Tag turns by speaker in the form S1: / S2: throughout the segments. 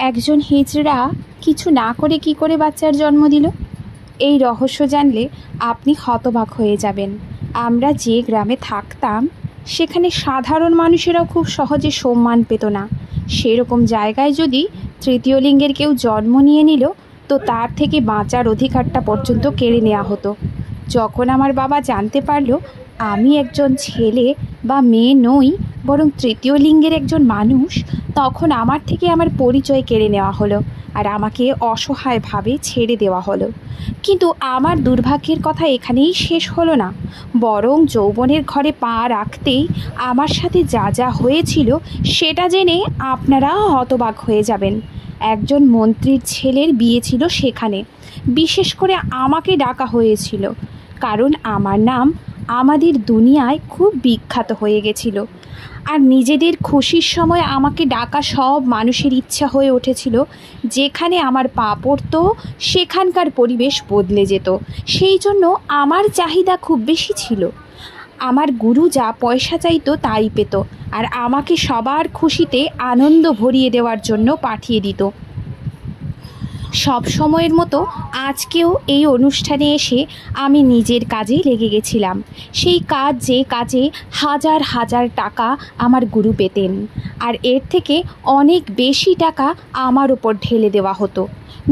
S1: একজন হিজড়া কিছু না করে কি করে বাচ্চার জন্ম দিল? এই রহস্য জানলে আপনি হতবাক হয়ে যাবেন। আমরা যে গ্রামে থাকতাম সেখানে সাধারণ মানুষেরাও খুব সহজে সম্মান পেত না। সেরকম জায়গায় যদি তৃতীয় লিঙ্গের কেউ জন্ম নিয়ে নিল তো তার থেকে বাঁচার অধিকারটা পর্যন্ত কেড়ে নেওয়া হতো। যখন আমার বাবা জানতে পারল আমি একজন ছেলে বা মেয়ে নই, বরং তৃতীয় লিঙ্গের একজন মানুষ, তখন আমার থেকে আমার পরিচয় কেড়ে নেওয়া হলো আর আমাকে অসহায়ভাবে ছেড়ে দেওয়া হলো। কিন্তু আমার দুর্ভাগ্যের কথা এখানেই শেষ হলো না, বরং যৌবনের ঘরে পা রাখতেই আমার সাথে যা যা হয়েছিল সেটা জেনে আপনারা হতবাক হয়ে যাবেন। একজন মন্ত্রীর ছেলের বিয়ে ছিল সেখানে। বিশেষ করে আমাকে ডাকা হয়েছিল, কারণ আমার নাম আমাদের দুনিয়ায় খুব বিখ্যাত হয়ে গেছিল। আর নিজেদের খুশির সময় আমাকে ডাকা সব মানুষের ইচ্ছা হয়ে উঠেছিল। যেখানে আমার পা পড়তো সেখানকার পরিবেশ বদলে যেত। সেই জন্য আমার চাহিদা খুব বেশি ছিল। আমার গুরু যা পয়সা চাইতো তাই পেত, আর আমাকে সবার খুশিতে আনন্দ ভরিয়ে দেওয়ার জন্য পাঠিয়ে দিত। সব সময়ের মতো আজকেও এই অনুষ্ঠানে এসে আমি নিজের কাজে লেগে গেছিলাম। সেই কাজ যে কাজে হাজার হাজার টাকা আমার গুরু পেতেন, আর এর থেকে অনেক বেশি টাকা আমার উপর ঢেলে দেওয়া হতো।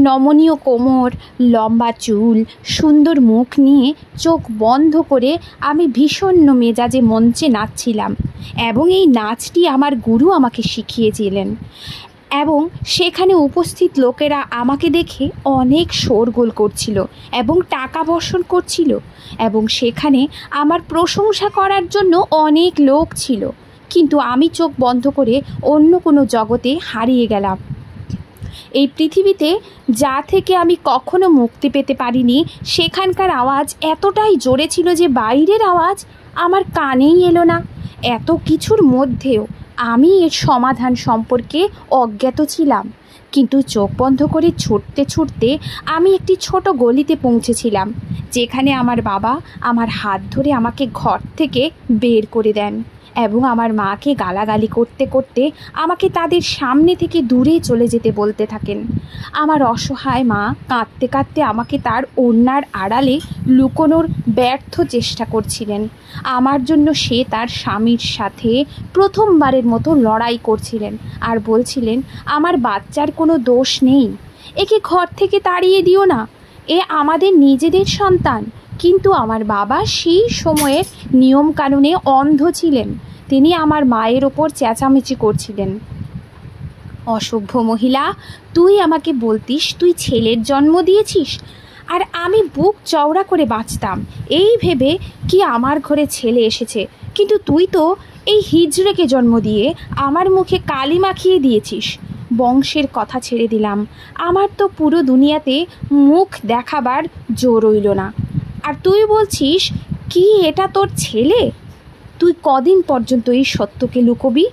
S1: নমনীয় কোমর, লম্বা চুল, সুন্দর মুখ নিয়ে চোখ বন্ধ করে আমি ভীষণ মেজাজে মঞ্চে নাচছিলাম, এবং এই নাচটি আমার গুরু আমাকে শিখিয়েছিলেন। এবং সেখানে উপস্থিত লোকেরা আমাকে দেখে অনেক শোরগোল করছিল এবং টাকা বর্ষণ করছিল, এবং সেখানে আমার প্রশংসা করার জন্য অনেক লোক ছিল। কিন্তু আমি চোখ বন্ধ করে অন্য কোনো জগতে হারিয়ে গেলাম। এই পৃথিবীতে যা থেকে আমি কখনো মুক্তি পেতে পারিনি, সেখানকার আওয়াজ এতটাই জোরে ছিল যে বাইরের আওয়াজ আমার কানেই এলো না। এত কিছুর মধ্যেও আমি এর সমাধান সম্পর্কে অজ্ঞাত ছিলাম। কিন্তু চোখ বন্ধ করে ছুটতে ছুটতে আমি একটি ছোট গলিতে পৌঁছেছিলাম, যেখানে আমার বাবা আমার হাত ধরে আমাকে ঘর থেকে বের করে দেন এবং আমার মাকে গালাগালি করতে করতে আমাকে তাদের সামনে থেকে দূরে চলে যেতে বলতে থাকেন। আমার অসহায় মা কাঁদতে কাঁদতে আমাকে তার ওড়নার আড়ালে লুকোনোর ব্যর্থ চেষ্টা করছিলেন। আমার জন্য সে তার স্বামীর সাথে প্রথমবারের মতো লড়াই করছিলেন আর বলছিলেন, আমার বাচ্চার কোনো দোষ নেই, একে ঘর থেকে তাড়িয়ে দিও না, এ আমাদের নিজেদের সন্তান। কিন্তু আমার বাবা সেই সময়ের নিয়মকানুনে অন্ধ ছিলেন। তিনি আমার মায়ের ওপর চেঁচামেচি করছিলেন, অসভ্য মহিলা, তুই আমাকে বলতিস তুই ছেলের জন্ম দিয়েছিস, আর আমি বুক চওড়া করে বাঁচতাম এই ভেবে কি আমার ঘরে ছেলে এসেছে, কিন্তু তুই তো এই হিজড়েকে জন্ম দিয়ে আমার মুখে কালি মাখিয়ে দিয়েছিস। বংশের কথা ছেড়ে দিলাম, আমার তো পুরো দুনিয়াতে মুখ দেখাবার জো রইল না, আর তুই বলছিস কি এটা তোর ছেলে? তুই কদিন পর্যন্ত এই সত্যকে লুকোবি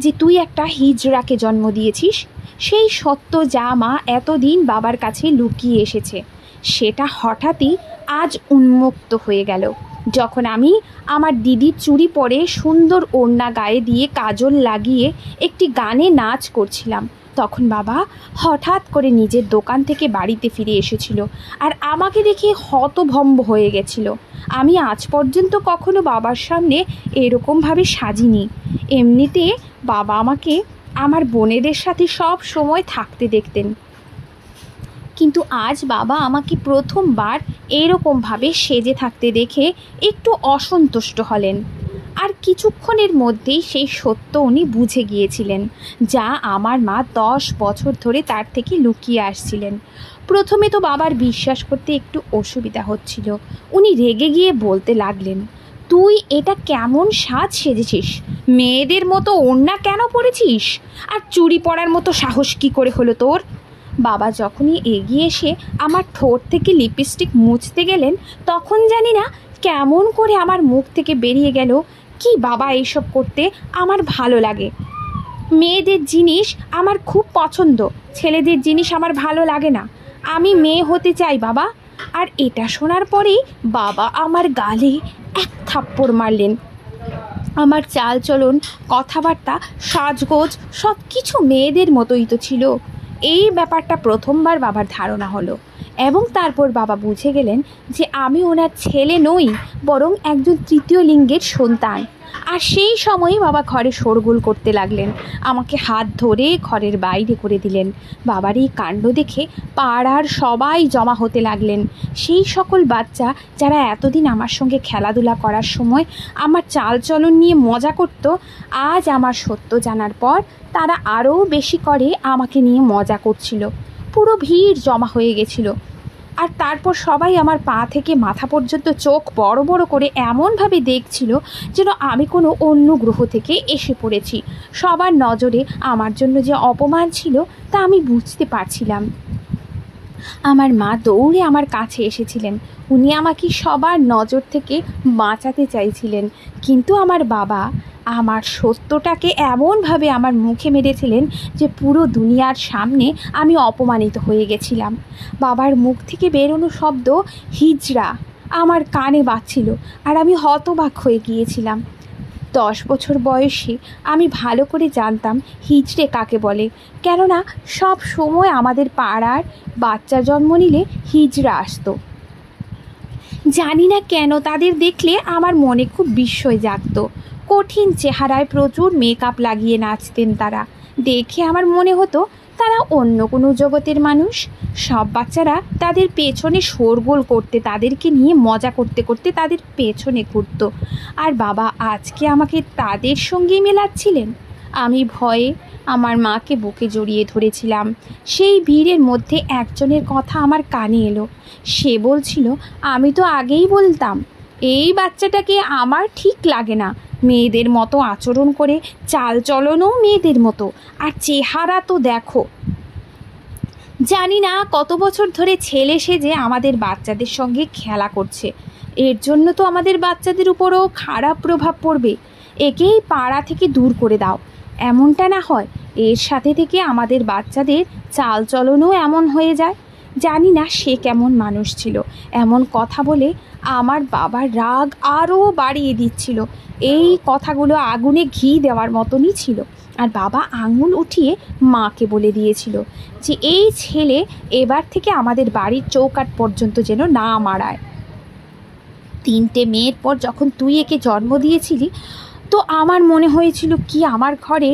S1: যে তুই একটা হিজড়াকে জন্ম দিয়েছিস? সেই সত্য যা মা এতদিন বাবার কাছে লুকিয়ে এসেছে, সেটা হঠাৎই আজ উন্মুক্ত হয়ে গেল, যখন আমি আমার দিদির চুড়ি পরে সুন্দর ওড়না গায়ে দিয়ে কাজল লাগিয়ে একটি গানে নাচ করছিলাম। তখন বাবা হঠাৎ করে নিজের দোকান থেকে বাড়িতে ফিরে এসেছিল আর আমাকে দেখে হতভম্ব হয়ে গেছিল। আমি আজ পর্যন্ত কখনো বাবার সামনে এরকমভাবে সাজিনি। এমনিতে বাবা আমাকে আমার বোনেদের সাথে সব সময় থাকতে দেখতেন, কিন্তু আজ বাবা আমাকে প্রথমবার এরকমভাবে সেজে থাকতে দেখে একটু অসন্তুষ্ট হলেন। আর কিছুক্ষণের মধ্যেই সেই সত্য উনি বুঝে গিয়েছিলেন, যা আমার মা 10 বছর ধরে তার থেকে লুকিয়ে আসছিলেন। প্রথমে তো বাবার বিশ্বাস করতে একটু অসুবিধা হচ্ছিল। উনি রেগে গিয়ে বলতে লাগলেন, তুই এটা কেমন সাজ সেজেছিস? মেয়েদের মতো ওড়না কেন পরেছিস? আর চুড়ি পরার মতো সাহস কী করে হলো তোর? বাবা যখনই এগিয়ে এসে আমার ঠোঁট থেকে লিপস্টিক মুছতে গেলেন, তখন জানি না কেমন করে আমার মুখ থেকে বেরিয়ে গেল, কি বাবা এইসব করতে আমার ভালো লাগে। মেয়েদের জিনিস আমার খুব পছন্দ, ছেলেদের জিনিস আমার ভালো লাগে না। আমি মেয়ে হতে চাই বাবা। আর এটা শোনার পরেই বাবা আমার গালে এক থাপ্পড় মারলেন। আমার চালচলন, কথাবার্তা, সাজগোজ সব কিছু মেয়েদের মতোই তো ছিল, এই ব্যাপারটা প্রথমবার বাবার ধারণা হলো এবং তারপর বাবা বুঝে গেলেন যে আমি ওনার ছেলে নই, বরং একজন তৃতীয় লিঙ্গের সন্তান। আর সেই সময়ই বাবা ঘরে শোরগোল করতে লাগলেন, আমাকে হাত ধরে ঘরের বাইরে করে দিলেন। বাবার এই কাণ্ড দেখে পাড়ার সবাই জমা হতে লাগলেন। সেই সকল বাচ্চা যারা এতদিন আমার সঙ্গে খেলাধুলা করার সময় আমার চালচলন নিয়ে মজা করত, আজ আমার সত্য জানার পর তারা আরও বেশি করে আমাকে নিয়ে মজা করছিল। পুরো ভিড় জমা হয়ে গেছিল। আর তারপর সবাই আমার পা থেকে মাথা পর্যন্ত চোখ বড় বড় করে এমনভাবে দেখছিল যেন আমি কোনো অন্য গ্রহ থেকে এসে পড়েছি। সবার নজরে আমার জন্য যে অপমান ছিল তা আমি বুঝতে পারছিলাম। আমার মা দৌড়ে আমার কাছে এসেছিলেন। উনি আমাকে সবার নজর থেকে বাঁচাতে চাইছিলেন, কিন্তু আমার বাবা আমার সত্যটাকে এমনভাবে আমার মুখে মেরেছিলেন যে পুরো দুনিয়ার সামনে আমি অপমানিত হয়ে গেছিলাম। বাবার মুখ থেকে বেরোনো শব্দ হিজড়া আমার কানে বাজছিল, আর আমি হতবাক হয়ে গিয়েছিলাম। 10 বছর বয়সে আমি ভালো করে জানতাম হিজড়ে কাকে বলে, কেননা সব সময় আমাদের পাড়ার বাচ্চা জন্ম নিলে হিজড়া আসতো। জানি না কেন তাদের দেখলে আমার মনে খুব বিস্ময় জাগতো। কঠিন চেহারায় প্রচুর মেকআপ লাগিয়ে নাচতেন তারা। দেখে আমার মনে হতো তারা অন্য কোনো জগতের মানুষ। সব বাচ্চারা তাদের পেছনে শোরগোল করতে, তাদেরকে নিয়ে মজা করতে করতে তাদের পেছনে ঘুরত। আর বাবা আজকে আমাকে তাদের সঙ্গেই মেলাচ্ছিলেন। আমি ভয়ে আমার মাকে বুকে জড়িয়ে ধরেছিলাম। সেই ভিড়ের মধ্যে একজনের কথা আমার কানে এলো। সে বলছিল, আমি তো আগেই বলতাম এই বাচ্চাটাকে আমার ঠিক লাগে না। মেয়েদের মতো আচরণ করে, চালচলনও মেয়েদের মতো, আর চেহারা তো দেখো। জানি না কত বছর ধরে ছেলে সেজে আমাদের বাচ্চাদের সঙ্গে খেলা করছে। এর জন্য তো আমাদের বাচ্চাদের উপরও খারাপ প্রভাব পড়বে। একেই পাড়া থেকে দূর করে দাও। এমনটা না হয় এর সাথে থেকে আমাদের বাচ্চাদের চালচলনও এমন হয়ে যায়। জানি না সে কেমন মানুষ ছিল। এমন কথা বলে আমার বাবার রাগ আরও বাড়িয়ে দিচ্ছিল। এই কথাগুলো আগুনে ঘি দেওয়ার মতনই ছিল। আর বাবা আঙুল উঠিয়ে মাকে বলে দিয়েছিল যে এই ছেলে এবার থেকে আমাদের বাড়ির চৌকাঠ পর্যন্ত যেন না মারায়। 3টে মেয়ের পর যখন তুই একে জন্ম দিয়েছিলি, তো আমার মনে হয়েছিল কি আমার ঘরে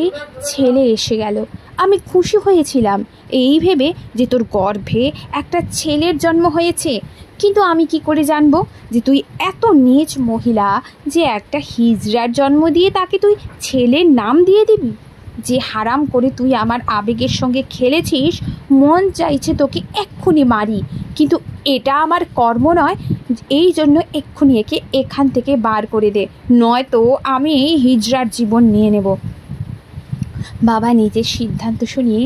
S1: ছেলে এসে গেল। আমি খুশি হয়েছিলাম এই ভেবে যে তোর গর্ভে একটা ছেলের জন্ম হয়েছে। কিন্তু আমি কি করে জানবো যে তুই এত নীচ মহিলা যে একটা হিজড়ার জন্ম দিয়ে তাকে তুই ছেলের নাম দিয়ে দিবি? যে হারাম করে তুই আমার আবেগের সঙ্গে খেলেছিস, মন চাইছে তোকে এক্ষুনি মারি, কিন্তু এটা আমার কর্ম নয়। এই জন্য এক্ষুনি একে এখান থেকে বার করে দে, নয়তো আমি এই হিজড়ার জীবন নিয়ে নেব। বাবা নিজের সিদ্ধান্ত শুনিয়ে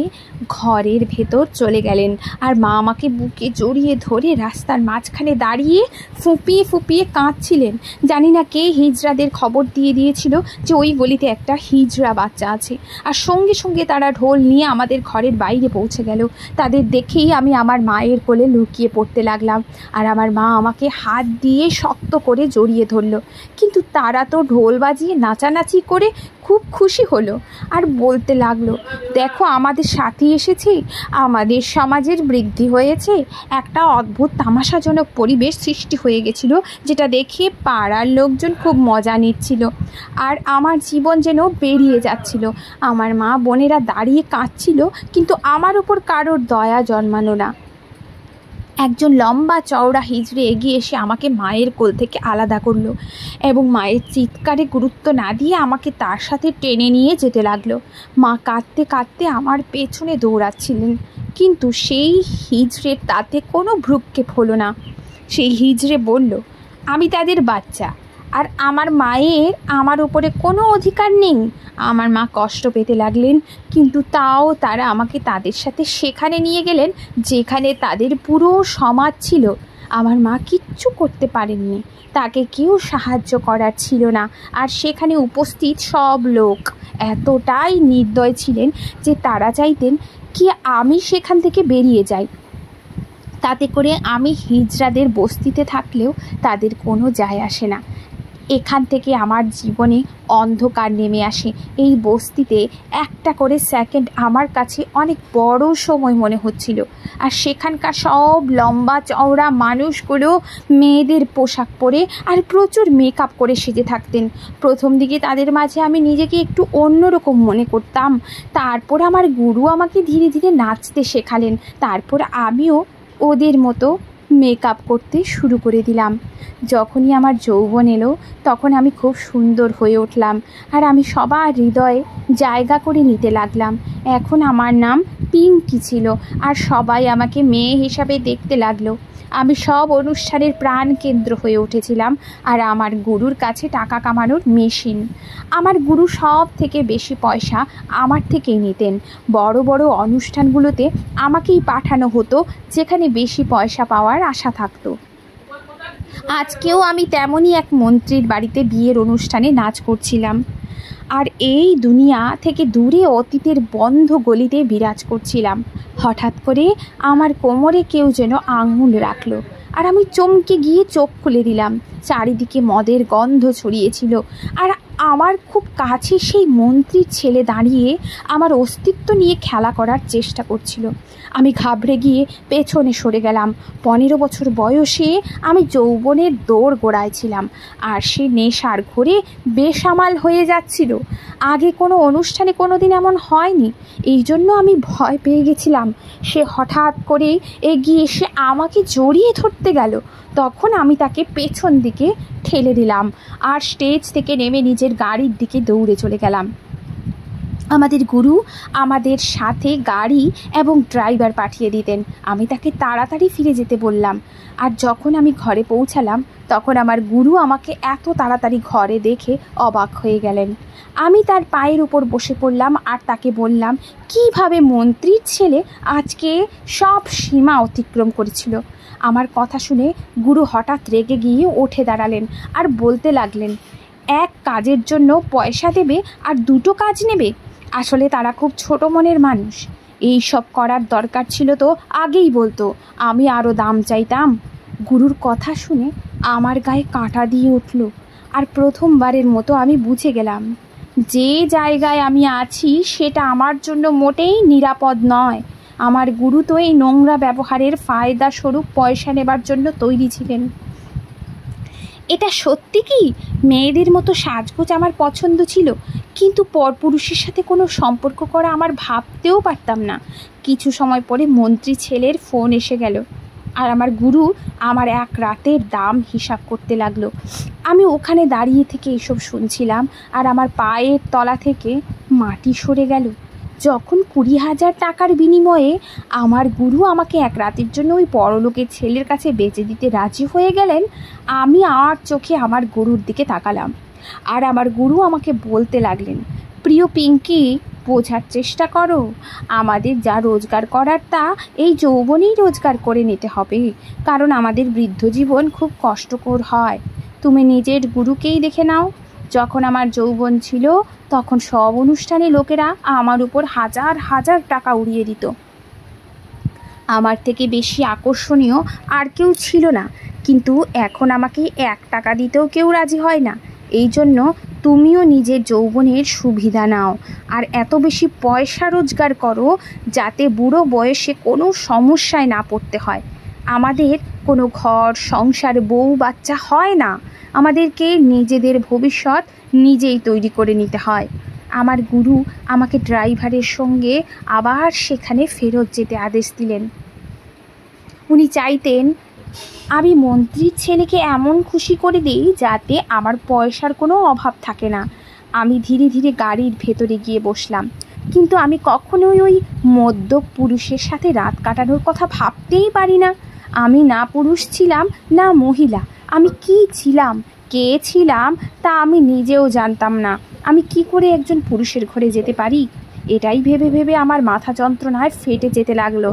S1: ঘরের ভেতর চলে গেলেন। আর মা আমাকে বুকে জড়িয়ে ধরে রাস্তার মাঝখানে দাঁড়িয়ে ফুঁপিয়ে ফুঁপিয়ে কাঁদছিলেন। জানি না কে হিজড়াদের খবর দিয়ে দিয়েছিল যে ওই গলিতে একটা হিজড়া বাচ্চা আছে। আর সঙ্গে সঙ্গে তারা ঢোল নিয়ে আমাদের ঘরের বাইরে পৌঁছে গেল। তাদের দেখেই আমি আমার মায়ের কোলে লুকিয়ে পড়তে লাগলাম। আর আমার মা আমাকে হাত দিয়ে শক্ত করে জড়িয়ে ধরল। কিন্তু তারা তো ঢোল বাজিয়ে নাচানাচি করে খুব খুশি হলো আর বলতে লাগলো, দেখো আমাদের সাথী এসেছে, আমাদের সমাজের বৃদ্ধি হয়েছে। একটা অদ্ভুত তামাশাজনক পরিবেশ সৃষ্টি হয়ে গেছিল, যেটা দেখে পাড়ার লোকজন খুব মজা নিচ্ছিল। আর আমার জীবন যেন বেরিয়ে যাচ্ছিল। আমার মা বোনেরা দাঁড়িয়ে কাঁদছিল, কিন্তু আমার উপর কারোর দয়া জন্মানো না। একজন লম্বা চওড়া হিজড়ে এগিয়ে এসে আমাকে মায়ের কোল থেকে আলাদা করলো এবং মায়ের চিৎকারে গুরুত্ব না দিয়ে আমাকে তার সাথে টেনে নিয়ে যেতে লাগলো। মা কাঁদতে কাঁদতে আমার পেছনে দৌড়াচ্ছিলেন, কিন্তু সেই হিজড়ের তাতে কোনো ভ্রুক্ষেপ হলো না। সেই হিজড়ে বলল, আমি তাদের বাচ্চা, আর আমার মায়ের আমার উপরে কোনো অধিকার নেই। আমার মা কষ্ট পেতে লাগলেন, কিন্তু তাও তারা আমাকে তাদের সাথে সেখানে নিয়ে গেলেন যেখানে তাদের পুরো সমাজ ছিল। আমার মা কিচ্ছু করতে পারেননি, তাকে কেউ সাহায্য করার ছিল না। আর সেখানে উপস্থিত সব লোক এতটাই নির্দয় ছিলেন যে তারা চাইতেন কি আমি সেখান থেকে বেরিয়ে যাই। তাতে করে আমি হিজড়াদের বস্তিতে থাকলেও তাদের কোনো যায় আসে না। এখান থেকে আমার জীবনে অন্ধকার নেমে আসে। এই বস্তিতে একটা করে সেকেন্ড আমার কাছে অনেক বড় সময় মনে হচ্ছিল। আর সেখানকার সব লম্বা চওড়া মানুষগুলো মেয়েদের পোশাক পরে আর প্রচুর মেকআপ করে সেজে থাকতেন। প্রথম দিকে তাদের মাঝে আমি নিজেকে একটু অন্যরকম মনে করতাম। তারপর আমার গুরু আমাকে ধীরে ধীরে নাচতে শেখালেন। তারপর আমিও ওদের মতো মেকআপ করতে শুরু করে দিলাম। যখনই আমার যৌবন এলো তখন আমি খুব সুন্দর হয়ে উঠলাম, আর আমি সবার হৃদয়ে জায়গা করে নিতে লাগলাম। এখন আমার নাম পিঙ্কি ছিল, আর সবাই আমাকে মেয়ে হিসাবে দেখতে লাগলো। আমি সব অনুষ্ঠানের প্রাণকেন্দ্র হয়ে উঠেছিলাম, আর আমার গুরুর কাছে টাকা কামানোর মেশিন। আমার গুরু সব থেকে বেশি পয়সা আমার থেকেই নিতেন। বড় বড় অনুষ্ঠানগুলোতে আমাকেই পাঠানো হতো, যেখানে বেশি পয়সা পাওয়ার আশা থাকতো। আজকেও আমি তেমনই এক মন্ত্রীর বাড়িতে বিয়ের অনুষ্ঠানে নাচ করছিলাম, আর এই দুনিয়া থেকে দূরে অতীতের বন্ধ গলিতে বিরাজ করছিলাম। হঠাৎ করে আমার কোমরে কেউ যেন আঙুল রাখলো, আর আমি চমকে গিয়ে চোখ খুলে দিলাম। চারিদিকে মদের গন্ধ ছড়িয়েছিল, আর আমার খুব কাছে সেই মন্ত্রীর ছেলে দাঁড়িয়ে আমার অস্তিত্ব নিয়ে খেলা করার চেষ্টা করছিল। আমি ঘাবড়ে গিয়ে পেছনে সরে গেলাম। 15 বছর বয়সে আমি যৌবনের দৌড় গোড়ায় ছিলাম, আর সে নেশার ঘোরে বেসামাল হয়ে যাচ্ছিল। আগে কোনো অনুষ্ঠানে কোনো দিন এমন হয়নি, এই জন্য আমি ভয় পেয়ে গেছিলাম। সে হঠাৎ করে এগিয়ে এসে আমাকে জড়িয়ে ধরতে গেল। তখন আমি তাকে পেছন দিকে ঠেলে দিলাম, আর স্টেজ থেকে নেমে নিজের গাড়ির দিকে দৌড়ে চলে গেলাম। আমাদের গুরু আমাদের সাথে গাড়ি এবং ড্রাইভার পাঠিয়ে দিতেন। আমি তাকে তাড়াতাড়ি ফিরে যেতে বললাম, আর যখন আমি ঘরে পৌঁছালাম তখন আমার গুরু আমাকে এত তাড়াতাড়ি ঘরে দেখে অবাক হয়ে গেলেন। আমি তার পায়ের উপর বসে পড়লাম, আর তাকে বললাম কিভাবে মন্ত্রীর ছেলে আজকে সব সীমা অতিক্রম করেছিল। আমার কথা শুনে গুরু হঠাৎ রেগে গিয়ে উঠে দাঁড়ালেন, আর বলতে লাগলেন, এক কাজের জন্য পয়সা দেবে আর দুটো কাজ নেবে? আসলে তারা খুব ছোট মনের মানুষ। এই সব করার দরকার ছিল তো আগেই বলতো, আমি আরও দাম চাইতাম। গুরুর কথা শুনে আমার গায়ে কাঁটা দিয়ে উঠল, আর প্রথমবারের মতো আমি বুঝে গেলাম যে জায়গায় আমি আছি সেটা আমার জন্য মোটেই নিরাপদ নয়। আমার গুরু তো এই নোংরা ব্যবহারের ফায়দা স্বরূপ পয়সা নেবার জন্য তৈরি ছিলেন। এটা সত্যি কি মেয়েদের মতো সাজগোজ আমার পছন্দ ছিল, কিন্তু পরপুরুষের সাথে কোনো সম্পর্ক করা আমার ভাবতেও পারতাম না। কিছু সময় পরে মন্ত্রী ছেলের ফোন এসে গেল, আর আমার গুরু আমার এক রাতের দাম হিসাব করতে লাগলো। আমি ওখানে দাঁড়িয়ে থেকে এসব শুনছিলাম, আর আমার পায়ের তলা থেকে মাটি সরে গেল। যখন 20,000 টাকার বিনিময়ে আমার গুরু আমাকে এক রাতের জন্য ওই বড়লোকের ছেলের কাছে বেচে দিতে রাজি হয়ে গেলেন, আমি আর চোখে আমার গুরুর দিকে তাকালাম। আর আমার গুরু আমাকে বলতে লাগলেন, প্রিয় পিঙ্কি, বোঝার চেষ্টা করো। আমাদের যা রোজগার করার তা এই যৌবনেই রোজগার করে নিতে হবে, কারণ আমাদের বৃদ্ধ জীবন খুব কষ্টকর হয়। তুমি নিজের গুরুকেই দেখে নাও। যখন আমার যৌবন ছিল তখন সব অনুষ্ঠানে লোকেরা আমার উপর হাজার হাজার টাকা উড়িয়ে দিত। আমার থেকে বেশি আকর্ষণীয় আর কেউ ছিল না, কিন্তু এখন আমাকে 1 টাকা দিতেও কেউ রাজি হয় না। এই জন্য তুমিও নিজের যৌবনের সুবিধা নাও, আর এত বেশি পয়সা রোজগার করো যাতে বুড়ো বয়সে কোনো সমস্যায় না পড়তে হয়। আমাদের কোনো ঘর সংসার বউ বাচ্চা হয় না, আমাদেরকে নিজেদের ভবিষ্যৎ নিজেই তৈরি করে নিতে হয়। আমার গুরু আমাকে ড্রাইভারের সঙ্গে আবার সেখানে ফেরত যেতে আদেশ দিলেন। উনি চাইতেন আমি মন্ত্রীর ছেলেকে এমন খুশি করে দিই যাতে আমার পয়সার কোনো অভাব থাকে না। আমি ধীরে ধীরে গাড়ির ভেতরে গিয়ে বসলাম, কিন্তু আমি কখনোই ওই মদ্যপ পুরুষের সাথে রাত কাটানোর কথা ভাবতেই পারি না। আমি না পুরুষ ছিলাম না মহিলা, আমি কি ছিলাম, কে ছিলাম তা আমি নিজেও জানতাম না। আমি কি করে একজন পুরুষের ঘরে যেতে পারি, এটাই ভেবে ভেবে আমার মাথা যন্ত্রণায় ফেটে যেতে লাগলো।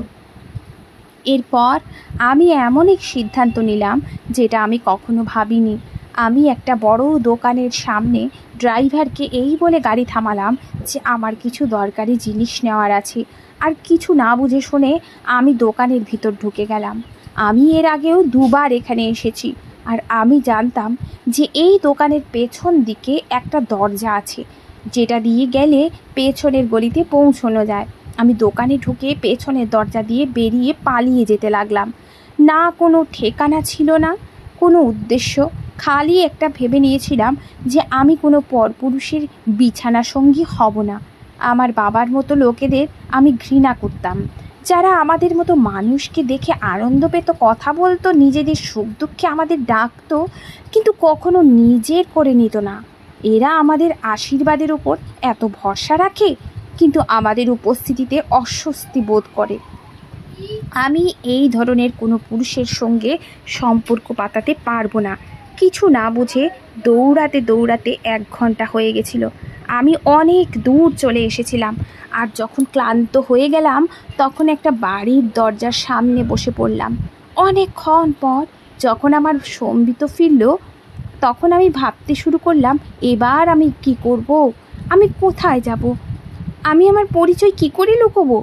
S1: এরপর আমি এমন এক সিদ্ধান্ত নিলাম যেটা আমি কখনো ভাবিনি। আমি একটা বড় দোকানের সামনে ড্রাইভারকে এই বলে গাড়ি থামালাম যে আমার কিছু দরকারি জিনিস নেওয়ার আছে, আর কিছু না বুঝে শুনে আমি দোকানের ভিতর ঢুকে গেলাম। আমি এর আগেও 2বার এখানে এসেছি, আর আমি জানতাম যে এই দোকানের পেছন দিকে একটা দরজা আছে, যেটা দিয়ে গেলে পেছনের গলিতে পৌঁছানো যায়। আমি দোকানে ঢুকে পেছনের দরজা দিয়ে বেরিয়ে পালিয়ে যেতে লাগলাম। না কোনো ঠিকানা ছিল, না কোনো উদ্দেশ্য, খালি একটা ভেবে নিয়েছিলাম যে আমি কোনো পরপুরুষের বিছানা সঙ্গী হব না। আমার বাবার মতো লোকেদের আমি ঘৃণা করতাম, যারা আমাদের মতো মানুষকে দেখে আনন্দ পেত, কথা বলতো, নিজেদের সুখ দুঃখে আমাদের ডাকতো, কিন্তু কখনো নিজের করে নিত না। এরা আমাদের আশীর্বাদের উপর এত ভরসা রাখে, কিন্তু আমাদের উপস্থিতিতে অস্বস্তি বোধ করে। আমি এই ধরনের কোনো পুরুষের সঙ্গে সম্পর্ক পাতাতে পারবো না। কিছু না বুঝে দৌড়াতে দৌড়াতে 1 ঘন্টা হয়ে গেছিল। আমি অনেক দূর চলে এসেছিলাম, আর যখন ক্লান্ত হয়ে গেলাম তখন একটা বাড়ির দরজার সামনে বসে পড়লাম। অনেকক্ষণ পর যখন আমার সম্বিত ফিরল, তখন আমি ভাবতে শুরু করলাম, এবার আমি কি করব? আমি কোথায় যাব? আমি আমার পরিচয় কি করে লুকোবো?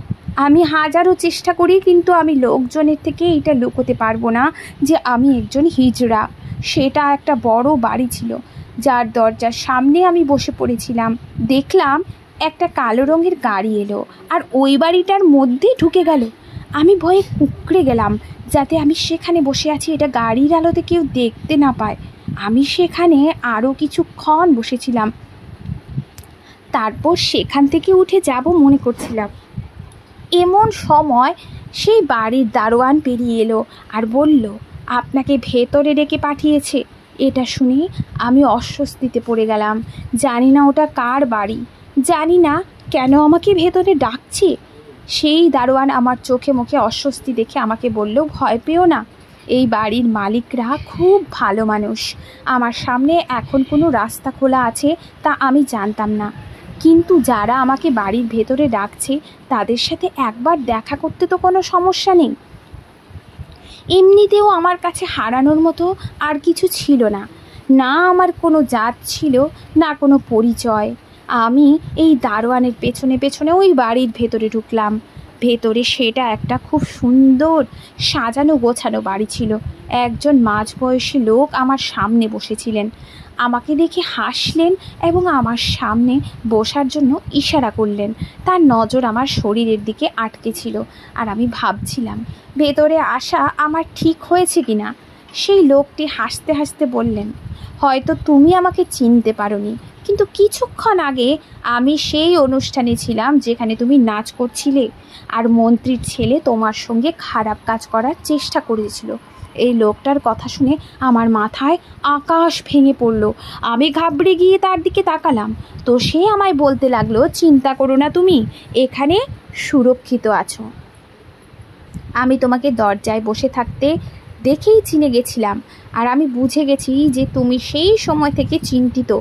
S1: আমি হাজারো চেষ্টা করি, কিন্তু আমি লোকজনের থেকে এটা লুকোতে পারবো না যে আমি একজন হিজড়া। সেটা একটা বড় বাড়ি ছিল, যার দরজার সামনে আমি বসে পড়েছিলাম। দেখলাম একটা কালো রঙের গাড়ি এলো আর ওই বাড়িটার মধ্যে ঢুকে গেল। আমি ভয়ে কুঁকড়ে গেলাম, যাতে আমি সেখানে বসে আছি এটা গাড়ির আলোতে কেউ দেখতে না পায়। আমি সেখানে আরও কিছুক্ষণ বসেছিলাম, তারপর সেখান থেকে উঠে যাব মনে করছিলাম। এমন সময় সেই বাড়ির দারোয়ান পেরিয়ে এলো আর বলল, আপনাকে ভেতরে ডেকে পাঠিয়েছে। এটা শুনে আমি অস্বস্তিতে পড়ে গেলাম। জানি না ওটা কার বাড়ি, জানি না কেন আমাকে ভেতরে ডাকছে। সেই দারোয়ান আমার চোখে মুখে অস্বস্তি দেখে আমাকে বলল, ভয় পেও না, এই বাড়ির মালিকরা খুব ভালো মানুষ। আমার সামনে এখন কোনো রাস্তা খোলা আছে তা আমি জানতাম না, কিন্তু যারা আমাকে বাড়ির ভেতরে ডাকছে তাদের সাথে একবার দেখা করতে তো কোনো সমস্যা নেই। এমনিতেও আমার কাছে হারানোর মতো আর কিছু ছিল না, না আমার কোনো জাত ছিল, না কোনো পরিচয়। আমি এই দারোয়ানের পেছনে পেছনে ওই বাড়ির ভেতরে ঢুকলাম। ভেতরে সেটা একটা খুব সুন্দর সাজানো গোছানো বাড়ি ছিল। একজন মাঝবয়সী লোক আমার সামনে বসেছিলেন। আমাকে দেখে হাসলেন এবং আমার সামনে বসার জন্য ইশারা করলেন। তার নজর আমার শরীরের দিকে আটকে ছিল, আর আমি ভাবছিলাম ভেতরে আসা আমার ঠিক হয়েছে কিনা। সেই লোকটি হাসতে হাসতে বললেন, হয়তো তুমি আমাকে চিনতে পারোনি, কিন্তু কিছুক্ষণ আগে আমি সেই অনুষ্ঠানে ছিলাম যেখানে তুমি নাচ করছিলে, আর মন্ত্রীর ছেলে তোমার সঙ্গে খারাপ কাজ করার চেষ্টা করেছিল। এই লোকটার কথা শুনে আমার মাথায় আকাশ ভেঙে পড়ল। আমি ঘাবড়ে গিয়ে তার দিকে তাকালাম, তো সে আমায় বলতে লাগলো, চিন্তা করো না, তুমি এখানে সুরক্ষিত আছো। আমি তোমাকে দরজায় বসে থাকতে দেখেই চিনে গেছিলাম, আর আমি বুঝে গেছি যে তুমি সেই সময় থেকে চিন্তিত,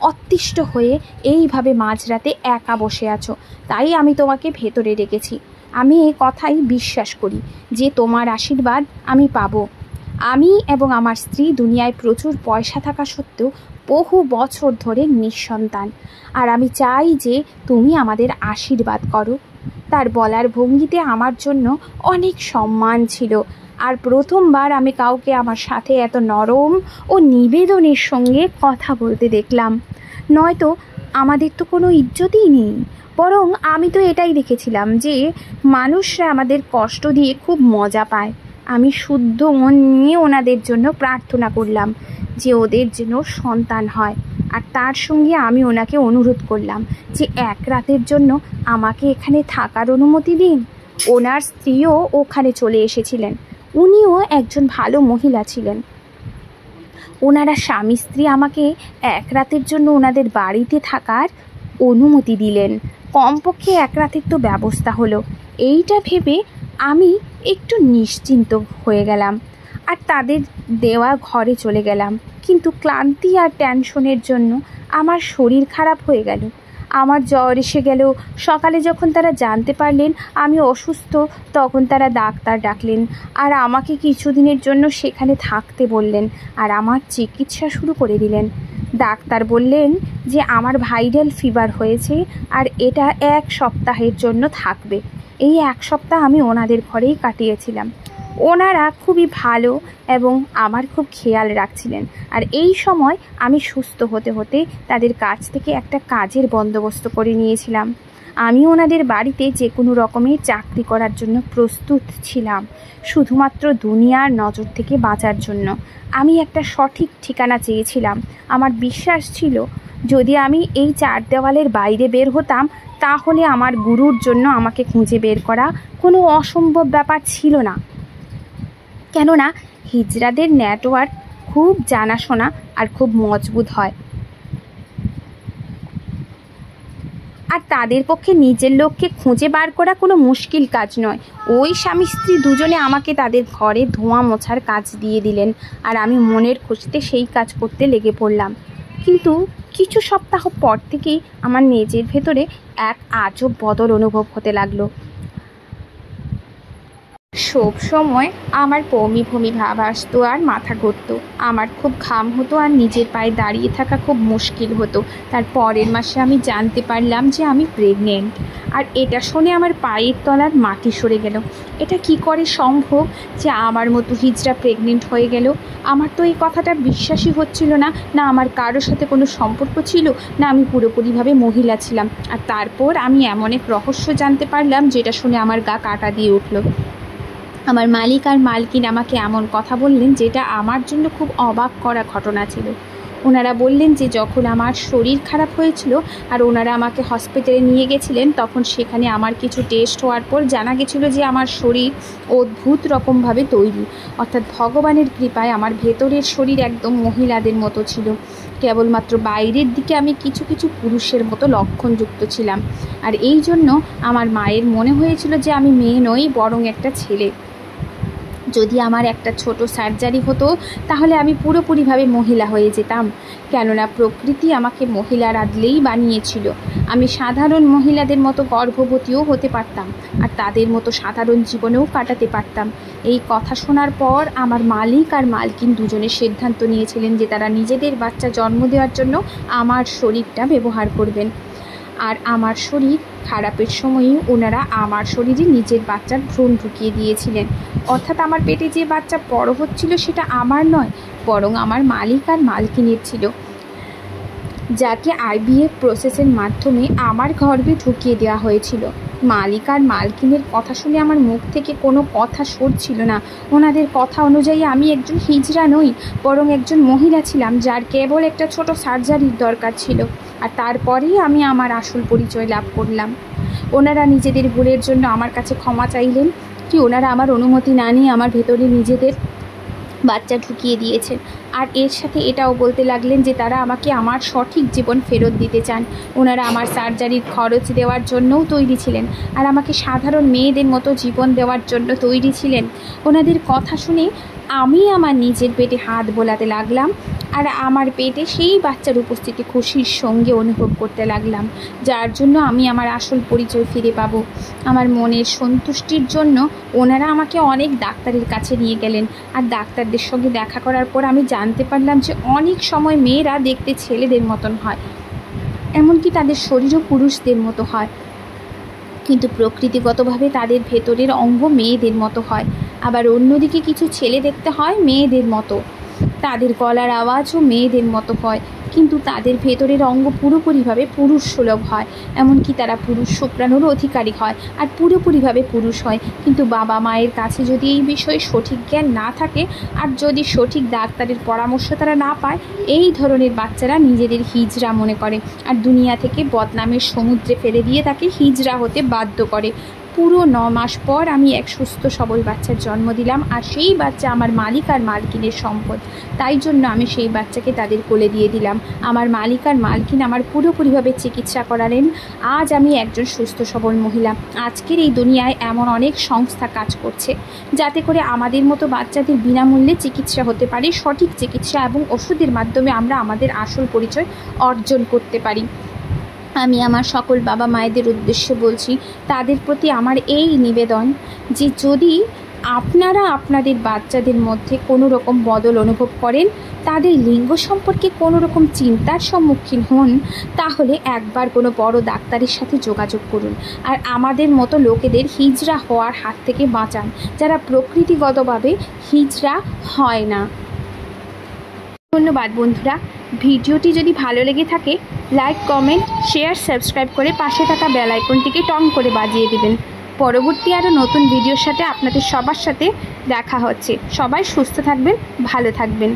S1: অতিষ্ঠ হয়ে এইভাবে মাঝরাতে একা বসে আছো। তাই আমি তোমাকে ভেতরে রেখেছি। আমি এই কথাই বিশ্বাস করি যে তোমার আশীর্বাদ আমি পাবো। আমি এবং আমার স্ত্রী দুনিয়ায় প্রচুর পয়সা থাকা সত্ত্বেও বহু বছর ধরে নিঃসন্তান, আর আমি চাই যে তুমি আমাদের আশীর্বাদ করো। তার বলার ভঙ্গিতে আমার জন্য অনেক সম্মান ছিল, আর প্রথমবার আমি কাউকে আমার সাথে এত নরম ও নিবেদনের সঙ্গে কথা বলতে দেখলাম। নয়তো আমাদের তো কোনো ইজ্জতই নেই, বরং আমি তো এটাই দেখেছিলাম যে মানুষরা আমাদের কষ্ট দিয়ে খুব মজা পায়। আমি শুদ্ধ মন নিয়ে ওনাদের জন্য প্রার্থনা করলাম যে ওদের যেন সন্তান হয়, আর তার সঙ্গে আমি ওনাকে অনুরোধ করলাম যে 1 রাতের জন্য আমাকে এখানে থাকার অনুমতি দিন। ওনার স্ত্রীও ওখানে চলে এসেছিলেন, উনিও একজন ভালো মহিলা ছিলেন। ওনারা স্বামী স্ত্রী আমাকে 1 রাতের জন্য ওনাদের বাড়িতে থাকার অনুমতি দিলেন। কমপক্ষে 1 রাতের তো ব্যবস্থা হলো। এইটা ভেবে আমি একটু নিশ্চিন্ত হয়ে গেলাম, আর তাদের দেওয়া ঘরে চলে গেলাম। কিন্তু ক্লান্তি আর টেনশনের জন্য আমার শরীর খারাপ হয়ে গেল, আমার জ্বর এসে গেল। সকালে যখন তারা জানতে পারলেন আমি অসুস্থ, তখন তারা ডাক্তার ডাকলেন, আর আমাকে কিছুদিনের জন্য সেখানে থাকতে বললেন, আর আমার চিকিৎসা শুরু করে দিলেন। ডাক্তার বললেন যে আমার ভাইরাল ফিভার হয়েছে, আর এটা 1 সপ্তাহের জন্য থাকবে। এই 1 সপ্তাহ আমি ওনাদের ঘরেই কাটিয়েছিলাম। ওনারা খুবই ভালো এবং আমার খুব খেয়াল রাখছিলেন। আর এই সময় আমি সুস্থ হতে হতে তাদের কাছ থেকে একটা কাজের বন্দোবস্ত করে নিয়েছিলাম। আমি ওনাদের বাড়িতে যে কোনো রকমের চাকরি করার জন্য প্রস্তুত ছিলাম, শুধুমাত্র দুনিয়ার নজর থেকে বাঁচার জন্য। আমি একটা সঠিক ঠিকানা চেয়েছিলাম। আমার বিশ্বাস ছিল যদি আমি এই 4 দেওয়ালের বাইরে বের হতাম তাহলে আমার গুরুর জন্য আমাকে খুঁজে বের করা কোনো অসম্ভব ব্যাপার ছিল না। কেননা হিজড়াদের নেটওয়ার্ক খুব জানাশোনা আর খুব মজবুত হয়, আর তাদের পক্ষে নিজের লোককে খুঁজে বার করা কোনো মুশকিল কাজ নয়। ওই স্বামী স্ত্রী দুজনে আমাকে তাদের ঘরে ধোঁয়া মোছার কাজ দিয়ে দিলেন, আর আমি মনের খুশিতে সেই কাজ করতে লেগে পড়লাম। কিন্তু কিছু সপ্তাহ পর থেকেই আমার নিজের ভেতরে এক আজব বদল অনুভব হতে লাগলো। সব সময় আমার বমি বমি ভাব আসতো আর মাথা ঘুরতো। আমার খুব ঘাম হতো আর নিজের পায়ে দাঁড়িয়ে থাকা খুব মুশকিল হতো। তার পরের মাসে আমি জানতে পারলাম যে আমি প্রেগনেন্ট। আর এটা শুনে আমার পায়ের তলার মাটি সরে গেল। এটা কি করে সম্ভব যে আমার মতো হিজড়া প্রেগনেন্ট হয়ে গেল? আমার তো এই কথাটা বিশ্বাসই হচ্ছিল না। না আমার কারোর সাথে কোনো সম্পর্ক ছিল, না আমি পুরোপুরিভাবে মহিলা ছিলাম। আর তারপর আমি এমন এক রহস্য জানতে পারলাম যেটা শুনে আমার গা কাঁটা দিয়ে উঠল। আমার মালিক আর মালকিন আমাকে এমন কথা বললেন যেটা আমার জন্য খুব অবাক করা ঘটনা ছিল। ওনারা বললেন যে যখন আমার শরীর খারাপ হয়েছিল আর ওনারা আমাকে হসপিটালে নিয়ে গেছিলেন, তখন সেখানে আমার কিছু টেস্ট হওয়ার পর জানা গেছিলো যে আমার শরীর অদ্ভুত রকমভাবে তৈরি। অর্থাৎ ভগবানের কৃপায় আমার ভেতরের শরীর একদম মহিলাদের মতো ছিল, কেবলমাত্র বাইরের দিকে আমি কিছু কিছু পুরুষের মতো লক্ষণযুক্ত ছিলাম। আর এই জন্য আমার মায়ের মনে হয়েছিল যে আমি মেয়ে নই, বরং একটা ছেলে। যদি আমার একটা ছোট সার্জারি হতো তাহলে আমি পুরোপুরিভাবে মহিলা হয়ে যেতাম, কেননা প্রকৃতি আমাকে মহিলার আদলেই বানিয়েছিল। আমি সাধারণ মহিলাদের মতো গর্ভবতীও হতে পারতাম আর তাদের মতো সাধারণ জীবনেও কাটাতে পারতাম। এই কথা শোনার পর আমার মালিক আর মালকিন দুজনে সিদ্ধান্ত নিয়েছিলেন যে তারা নিজেদের বাচ্চা জন্ম দেওয়ার জন্য আমার শরীরটা ব্যবহার করবেন। আর আমার শরীর খারাপের সময়ই ওনারা আমার শরীরে নিজের বাচ্চার ভ্রূণ ঢুকিয়ে দিয়েছিলেন। অর্থাৎ আমার পেটে যে বাচ্চা বড় হচ্ছিল সেটা আমার নয়, বরং আমার মালিক আর মালকিনের ছিল, যাকে আইভিএফ প্রসেসের মাধ্যমে আমার গর্ভে ঢুকিয়ে দেওয়া হয়েছিল। মালিক আর মালকিনের কথা শুনে আমার মুখ থেকে কোনো কথা সরছিল না। ওনাদের কথা অনুযায়ী আমি একজন হিজড়া নই, বরং একজন মহিলা ছিলাম যার কেবল একটা ছোট সার্জারির দরকার ছিল। আর তারপরেই আমি আমার আসল পরিচয় লাভ করলাম। ওনারা নিজেদের ভুলের জন্য আমার কাছে ক্ষমা চাইলেন কি ওনারা আমার অনুমতি না নিয়ে আমার ভেতরে নিজেদের বাচ্চা ঢুকিয়ে দিয়েছেন। আর এর সাথে এটাও বলতে লাগলেন যে তারা আমাকে আমার সঠিক জীবন ফেরত দিতে চান। ওনারা আমার সার্জারির খরচ দেওয়ার জন্যও তৈরি ছিলেন, আর আমাকে সাধারণ মেয়েদের মতো জীবন দেওয়ার জন্য তৈরি ছিলেন। ওনাদের কথা শুনে আমি আমার নিজের পেটে হাত বোলাতে লাগলাম, আর আমার পেটে সেই বাচ্চার উপস্থিতি খুশির সঙ্গে অনুভব করতে লাগলাম, যার জন্য আমি আমার আসল পরিচয় ফিরে পাবো। আমার মনের সন্তুষ্টির জন্য ওনারা আমাকে অনেক ডাক্তারের কাছে নিয়ে গেলেন। আর ডাক্তারদের সঙ্গে দেখা করার পর আমি জানতে পারলাম যে অনেক সময় মেয়েরা দেখতে ছেলেদের মতন হয়, এমনকি তাদের শরীরও পুরুষদের মতো হয়, কিন্তু প্রকৃতিগতভাবে তাদের ভেতরের অঙ্গ মেয়েদের মতো হয়। আবার অন্যদিকে কিছু ছেলে দেখতে হয় মেয়েদের মতো, তাদের গলার আওয়াজও মেয়েদের মতো হয়, কিন্তু তাদের ভেতরের অঙ্গ পুরোপুরিভাবে পুরুষ সুলভ হয়। এমনকি তারা পুরুষ শুক্রাণুর অধিকারী হয় আর পুরোপুরিভাবে পুরুষ হয়। কিন্তু বাবা মায়ের কাছে যদি এই বিষয়ে সঠিক জ্ঞান না থাকে আর যদি সঠিক ডাক্তারের পরামর্শ তারা না পায়, এই ধরনের বাচ্চারা নিজেদের হিজড়া মনে করে আর দুনিয়া থেকে বদনামের সমুদ্রে ফেলে দিয়ে তাকে হিজড়া হতে বাধ্য করে। পুরো 9 মাস পর আমি এক সুস্থ সবল বাচ্চার জন্ম দিলাম, আর সেই বাচ্চা আমার মালিক আর মালকিনের সম্পদ। তাই জন্য আমি সেই বাচ্চাকে তাদের কোলে দিয়ে দিলাম। আমার মালিক আর মালকিন আমার পুরোপুরিভাবে চিকিৎসা করালেন। আজ আমি একজন সুস্থ সবল মহিলা। আজকের এই দুনিয়ায় এমন অনেক সংস্থা কাজ করছে যাতে করে আমাদের মতো বাচ্চাদের বিনামূল্যে চিকিৎসা হতে পারে, সঠিক চিকিৎসা এবং ওষুধের মাধ্যমে আমরা আমাদের আসল পরিচয় অর্জন করতে পারি। আমি আমার সকল বাবা মায়েদের উদ্দেশ্যে বলছি, তাদের প্রতি আমার এই নিবেদন যে যদি আপনারা আপনাদের বাচ্চাদের মধ্যে কোনো রকম বদল অনুভব করেন, তাদের লিঙ্গ সম্পর্কে কোনো রকম চিন্তার সম্মুখীন হন, তাহলে একবার কোনো বড় ডাক্তারের সাথে যোগাযোগ করুন আর আমাদের মতো লোকেদের হিজড়া হওয়ার হাত থেকে বাঁচান, যারা প্রকৃতিগতভাবে হিজড়া হয় না। ধন্যবাদ বন্ধুরা। ভিডিওটি যদি ভালো লেগে থাকে লাইক, কমেন্ট, শেয়ার, সাবস্ক্রাইব করে পাশে থাকা বেল আইকনটিকে টং করে বাজিয়ে দেবেন। পরবর্তী আরও নতুন ভিডিওর সাথে আপনাদের সবার সাথে দেখা হচ্ছে। সবাই সুস্থ থাকবেন, ভালো থাকবেন।